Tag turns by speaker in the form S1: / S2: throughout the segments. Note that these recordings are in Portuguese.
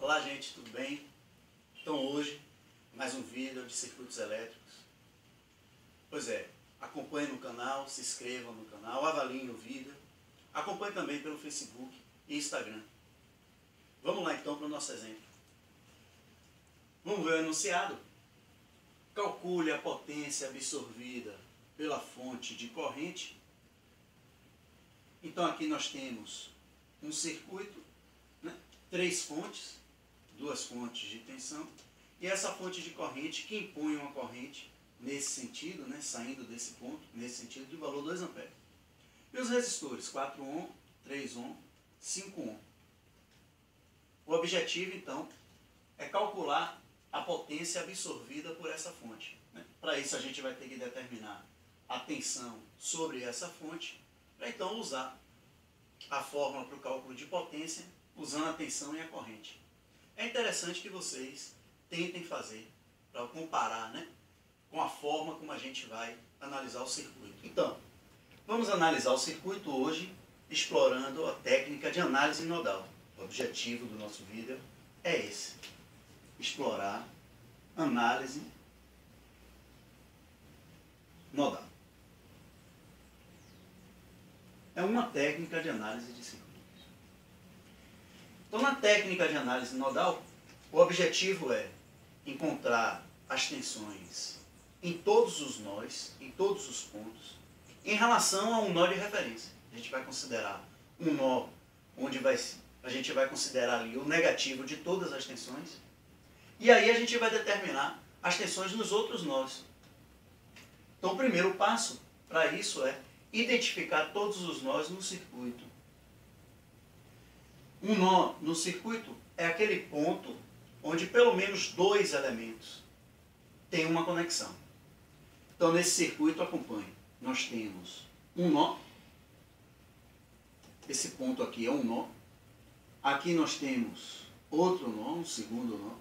S1: Olá gente, tudo bem? Então hoje, mais um vídeo de circuitos elétricos. Pois é, acompanhe no canal, se inscreva no canal, avalie o vídeo. Acompanhe também pelo Facebook e Instagram. Vamos lá então para o nosso exemplo. Vamos ver o enunciado. Calcule a potência absorvida pela fonte de corrente. Então aqui nós temos um circuito, né? 3 fontes, 2 fontes de tensão, e essa fonte de corrente que impõe uma corrente nesse sentido, né? Saindo desse ponto, nesse sentido, de valor 2 amperes. E os resistores, 4 ohm, 3 ohm, 5 ohm. O objetivo, então, é calcular a potência absorvida por essa fonte, né? Para isso a gente vai ter que determinar a tensão sobre essa fonte, para então usar a fórmula para o cálculo de potência, usando a tensão e a corrente. É interessante que vocês tentem fazer, para comparar, né, com a forma como a gente vai analisar o circuito. Então, vamos analisar o circuito hoje, explorando a técnica de análise nodal. O objetivo do nosso vídeo é esse: explorar análise nodal. É uma técnica de análise de circuitos. Então, na técnica de análise nodal, o objetivo é encontrar as tensões em todos os nós, em todos os pontos, em relação a um nó de referência. A gente vai considerar um nó onde a gente vai considerar ali o negativo de todas as tensões, e aí a gente vai determinar as tensões nos outros nós. Então, o primeiro passo para isso é identificar todos os nós no circuito. Um nó no circuito é aquele ponto onde pelo menos 2 elementos têm uma conexão. Então, nesse circuito, acompanhe. Nós temos um nó. Esse ponto aqui é um nó. Aqui nós temos outro nó, um segundo nó.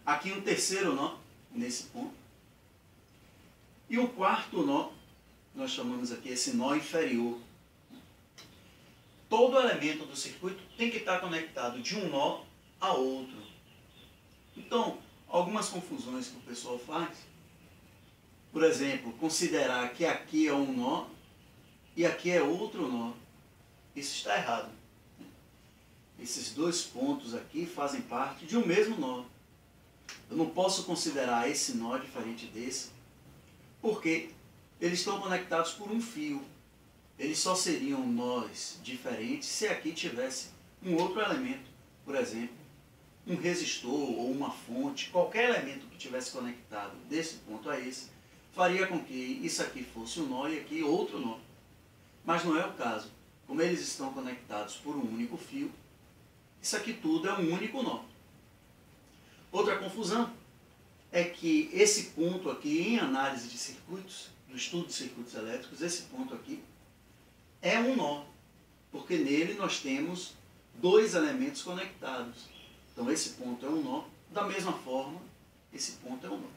S1: Aqui um terceiro nó, nesse ponto. E o quarto nó, nós chamamos aqui esse nó inferior. Todo elemento do circuito tem que estar conectado de um nó a outro. Então, algumas confusões que o pessoal faz, por exemplo, considerar que aqui é um nó e aqui é outro nó. Isso está errado. Esses 2 pontos aqui fazem parte de um mesmo nó. Eu não posso considerar esse nó diferente desse, porque eles estão conectados por um fio. Eles só seriam nós diferentes se aqui tivesse um outro elemento, por exemplo, um resistor ou uma fonte, qualquer elemento que tivesse conectado desse ponto a esse, faria com que isso aqui fosse um nó e aqui outro nó. Mas não é o caso. Como eles estão conectados por um único fio, isso aqui tudo é um único nó. Outra confusão é que esse ponto aqui, em análise de circuitos, no estudo de circuitos elétricos, esse ponto aqui é um nó, porque nele nós temos 2 elementos conectados. Então esse ponto é um nó, da mesma forma, esse ponto é um nó.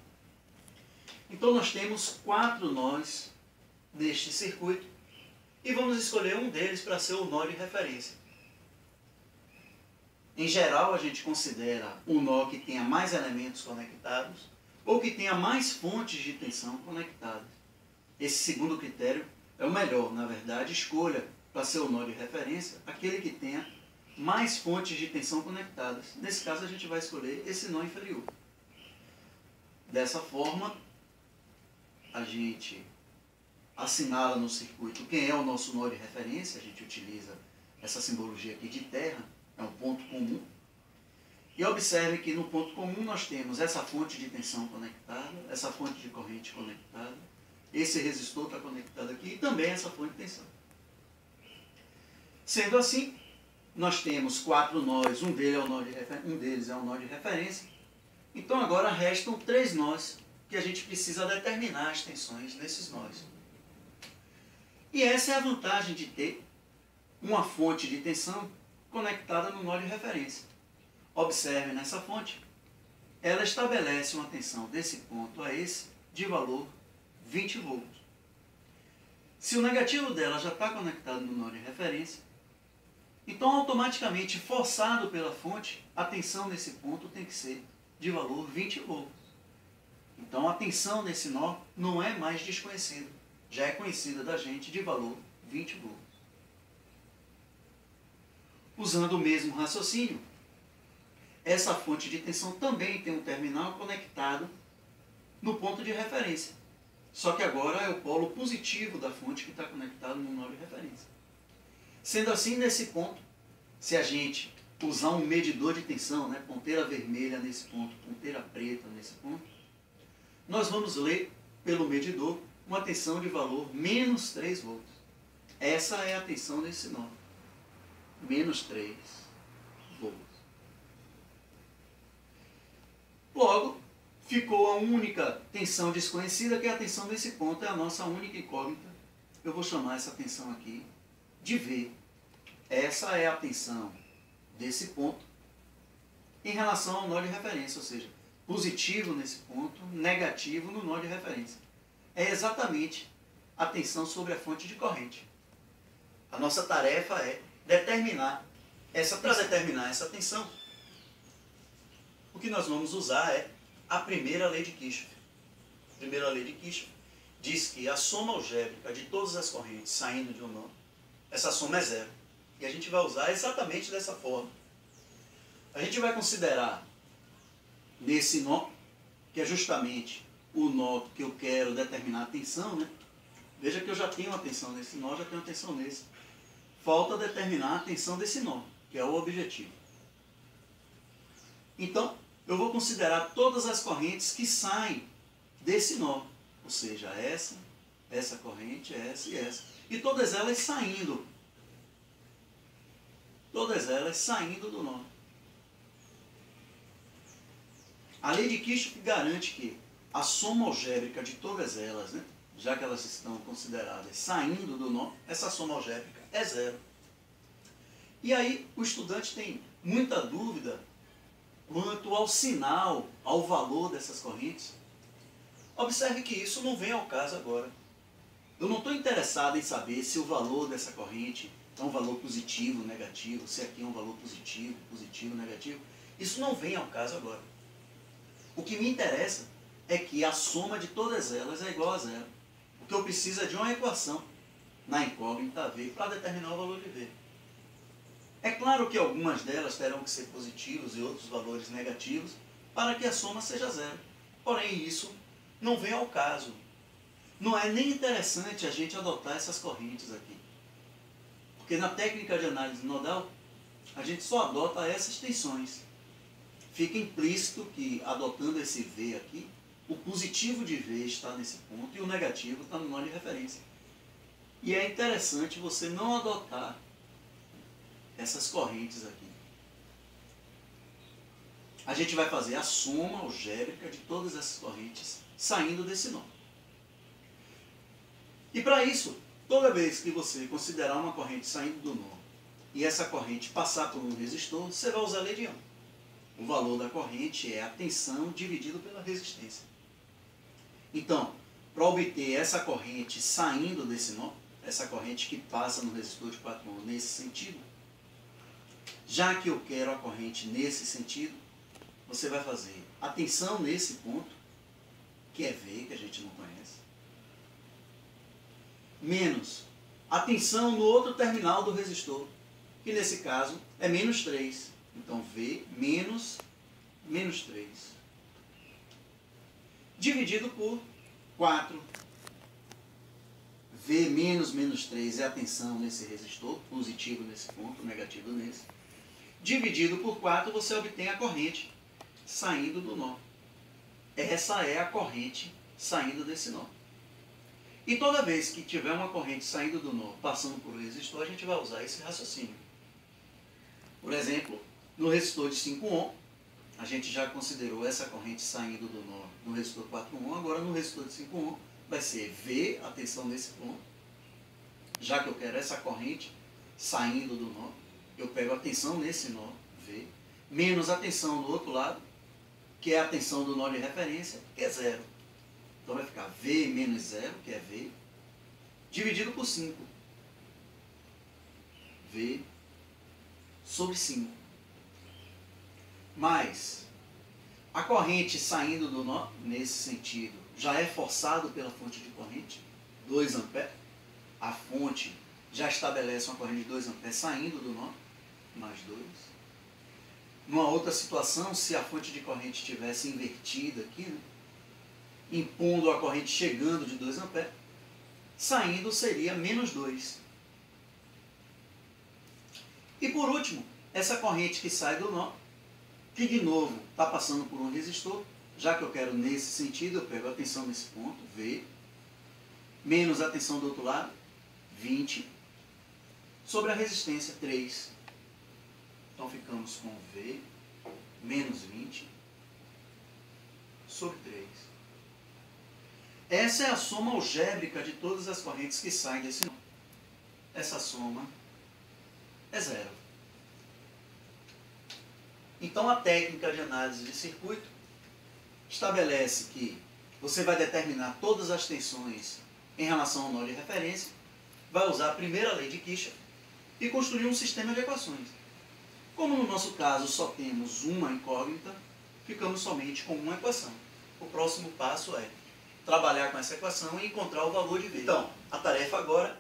S1: Então nós temos 4 nós neste circuito, e vamos escolher um deles para ser o nó de referência. Em geral, a gente considera um nó que tenha mais elementos conectados ou que tenha mais fontes de tensão conectadas. Esse segundo critério é o melhor. Na verdade, escolha para ser o nó de referência aquele que tenha mais fontes de tensão conectadas. Nesse caso, a gente vai escolher esse nó inferior. Dessa forma, a gente assinala no circuito quem é o nosso nó de referência. A gente utiliza essa simbologia aqui de terra. É um ponto comum. E observe que no ponto comum nós temos essa fonte de tensão conectada, essa fonte de corrente conectada, esse resistor está conectado aqui e também essa fonte de tensão. Sendo assim, nós temos 4 nós, um deles é o nó de referência. Então agora restam 3 nós que a gente precisa determinar as tensões nesses nós. E essa é a vantagem de ter uma fonte de tensão conectada no nó de referência. Observe nessa fonte, ela estabelece uma tensão desse ponto a esse de valor 20 volts. Se o negativo dela já está conectado no nó de referência, Então, automaticamente, forçado pela fonte, a tensão nesse ponto tem que ser de valor 20 volts. Então, a tensão nesse nó não é mais desconhecida, já é conhecida da gente de valor 20 volts. Usando o mesmo raciocínio, essa fonte de tensão também tem um terminal conectado no ponto de referência. Só que agora é o polo positivo da fonte que está conectado no nó de referência. Sendo assim, nesse ponto, se a gente usar um medidor de tensão, né, ponteira vermelha nesse ponto, ponteira preta nesse ponto, nós vamos ler pelo medidor uma tensão de valor menos 3 volts. Essa é a tensão desse nó. Menos 3 volts. Logo, ficou a única tensão desconhecida, que é a tensão desse ponto, é a nossa única incógnita. Eu vou chamar essa tensão aqui de V. Essa é a tensão desse ponto em relação ao nó de referência, ou seja, positivo nesse ponto, negativo no nó de referência. É exatamente a tensão sobre a fonte de corrente. A nossa tarefa é determinar para determinar essa tensão, o que nós vamos usar é a primeira lei de Kirchhoff. A primeira lei de Kirchhoff diz que a soma algébrica de todas as correntes saindo de um nó, essa soma é zero. E a gente vai usar exatamente dessa forma. A gente vai considerar nesse nó, que é justamente o nó que eu quero determinar a tensão, né? Veja que eu já tenho uma tensão nesse nó, já tenho uma tensão nesse. Falta determinar a tensão desse nó, que é o objetivo. Então, eu vou considerar todas as correntes que saem desse nó. Ou seja, essa corrente, essa e essa. E todas elas saindo. Todas elas saindo do nó. A lei de Kirchhoff garante que a soma algébrica de todas elas, né, já que elas estão consideradas saindo do nó, essa soma algébrica é zero. E aí o estudante tem muita dúvida quanto ao sinal, ao valor dessas correntes. Observe que isso não vem ao caso agora. Eu não estou interessado em saber se o valor dessa corrente é um valor positivo, negativo, se aqui é um valor positivo, positivo, negativo. Isso não vem ao caso agora. O que me interessa é que a soma de todas elas é igual a zero. O que eu preciso é de uma equação na incógnita V para determinar o valor de V. É claro que algumas delas terão que ser positivos e outros valores negativos para que a soma seja zero. Porém, isso não vem ao caso. Não é nem interessante a gente adotar essas correntes aqui. Porque na técnica de análise nodal, a gente só adota essas tensões. Fica implícito que, adotando esse V aqui, o positivo de V está nesse ponto e o negativo está no nó de referência. E é interessante você não adotar essas correntes aqui. A gente vai fazer a soma algébrica de todas essas correntes saindo desse nó. E para isso, toda vez que você considerar uma corrente saindo do nó e essa corrente passar por um resistor, você vai usar a lei de Ohm. O valor da corrente é a tensão dividido pela resistência. Então, para obter essa corrente saindo desse nó, essa corrente que passa no resistor de 4 ohms nesse sentido, já que eu quero a corrente nesse sentido, você vai fazer a tensão nesse ponto, que é V, que a gente não conhece, menos a tensão no outro terminal do resistor, que nesse caso é menos 3. Então, V menos 3. Dividido por 4. V menos 3 é a tensão nesse resistor, positivo nesse ponto, negativo nesse. Dividido por 4, você obtém a corrente saindo do nó. Essa é a corrente saindo desse nó. E toda vez que tiver uma corrente saindo do nó, passando por um resistor, a gente vai usar esse raciocínio. Por exemplo, no resistor de 5 ohm, a gente já considerou essa corrente saindo do nó no resistor 4 ohm, agora no resistor de 5 ohm vai ser V, a tensão nesse ponto. Já que eu quero essa corrente saindo do nó, eu pego a tensão nesse nó, V, menos a tensão do outro lado, que é a tensão do nó de referência, que é zero. Então vai ficar V menos zero, que é V, dividido por 5. V sobre 5. Mas a corrente saindo do nó, nesse sentido, já é forçado pela fonte de corrente, 2 amperes. A fonte já estabelece uma corrente de 2 amperes saindo do nó, mais 2. Numa outra situação, se a fonte de corrente estivesse invertida aqui, né, impondo a corrente chegando de 2 amperes, saindo seria menos 2. E por último, essa corrente que sai do nó, que de novo está passando por um resistor, já que eu quero nesse sentido, eu pego a tensão nesse ponto, V, menos a tensão do outro lado, 20, sobre a resistência, 3. Então ficamos com V menos 20 sobre 3. Essa é a soma algébrica de todas as correntes que saem desse nó. Essa soma é 0. Então a técnica de análise de circuito estabelece que você vai determinar todas as tensões em relação ao nó de referência, vai usar a primeira lei de Kirchhoff e construir um sistema de equações. Como no nosso caso só temos uma incógnita, ficamos somente com uma equação. O próximo passo é trabalhar com essa equação e encontrar o valor de V. Então, a tarefa agora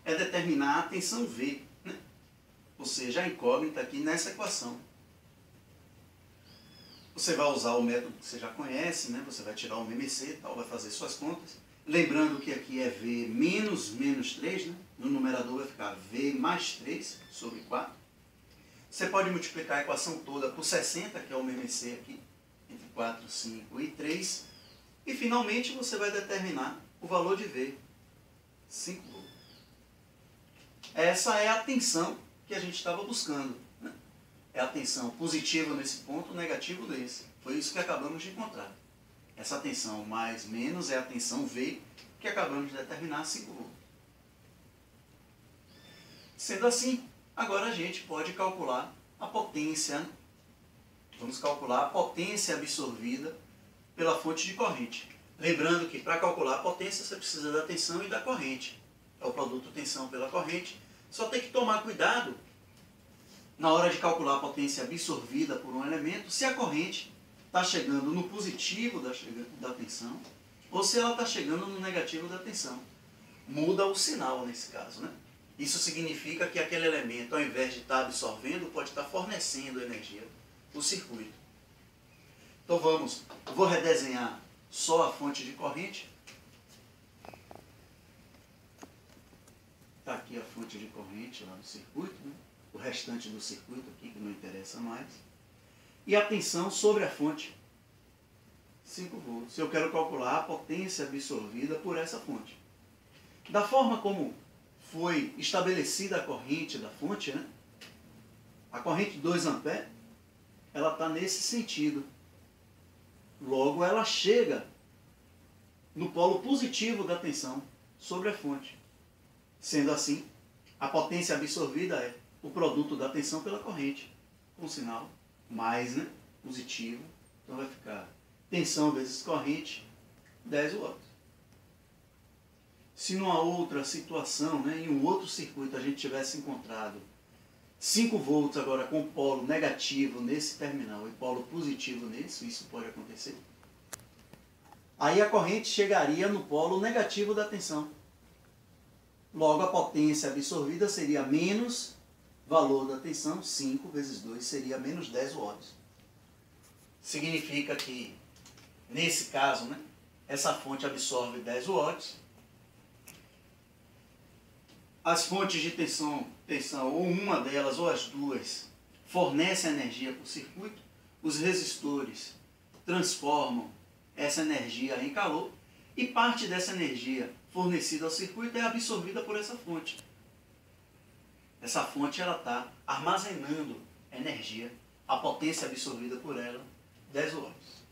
S1: é determinar a tensão V, né? Ou seja, a incógnita aqui nessa equação. Você vai usar o método que você já conhece, né? Você vai tirar o MMC e tal, vai fazer suas contas. Lembrando que aqui é V menos 3, né? No numerador vai ficar V mais 3 sobre 4. Você pode multiplicar a equação toda por 60, que é o MMC aqui, entre 4, 5 e 3. E finalmente você vai determinar o valor de V, 5 volts. Essa é a tensão que a gente estava buscando, né? É a tensão positiva nesse ponto, negativo nesse. Foi isso que acabamos de encontrar. Essa tensão mais menos é a tensão V, que acabamos de determinar, 5 volts. Sendo assim, agora a gente pode calcular a potência. Vamos calcular a potência absorvida pela fonte de corrente. Lembrando que para calcular a potência você precisa da tensão e da corrente. É o produto tensão pela corrente. Só tem que tomar cuidado na hora de calcular a potência absorvida por um elemento, se a corrente está chegando no positivo da tensão ou se ela está chegando no negativo da tensão. Muda o sinal nesse caso, né? Isso significa que aquele elemento, ao invés de estar absorvendo, pode estar fornecendo energia para o circuito. Então eu vou redesenhar só a fonte de corrente. Está aqui a fonte de corrente lá no circuito, né? O restante do circuito aqui, que não interessa mais. E a tensão sobre a fonte, 5 volts. Eu quero calcular a potência absorvida por essa fonte. Da forma como foi estabelecida a corrente da fonte, né? A corrente de 2 amperes, ela está nesse sentido. Logo, ela chega no polo positivo da tensão sobre a fonte. Sendo assim, a potência absorvida é o produto da tensão pela corrente, com sinal mais, né, positivo. Então vai ficar tensão vezes corrente, 10 watts. Se numa outra situação, né, em um outro circuito, a gente tivesse encontrado 5 volts agora com polo negativo nesse terminal e polo positivo nesse, isso pode acontecer. Aí a corrente chegaria no polo negativo da tensão. Logo, a potência absorvida seria menos valor da tensão, 5 vezes 2 seria menos 10 watts. Significa que, nesse caso, né, essa fonte absorve 10 watts. As fontes de tensão, ou uma delas, ou as duas, fornecem energia para o circuito. Os resistores transformam essa energia em calor e parte dessa energia fornecida ao circuito é absorvida por essa fonte. Essa fonte está armazenando energia, a potência absorvida por ela, 10 watts.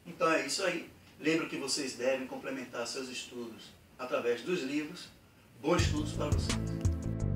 S1: Então é isso aí. Lembro que vocês devem complementar seus estudos através dos livros. Bons estudos para vocês.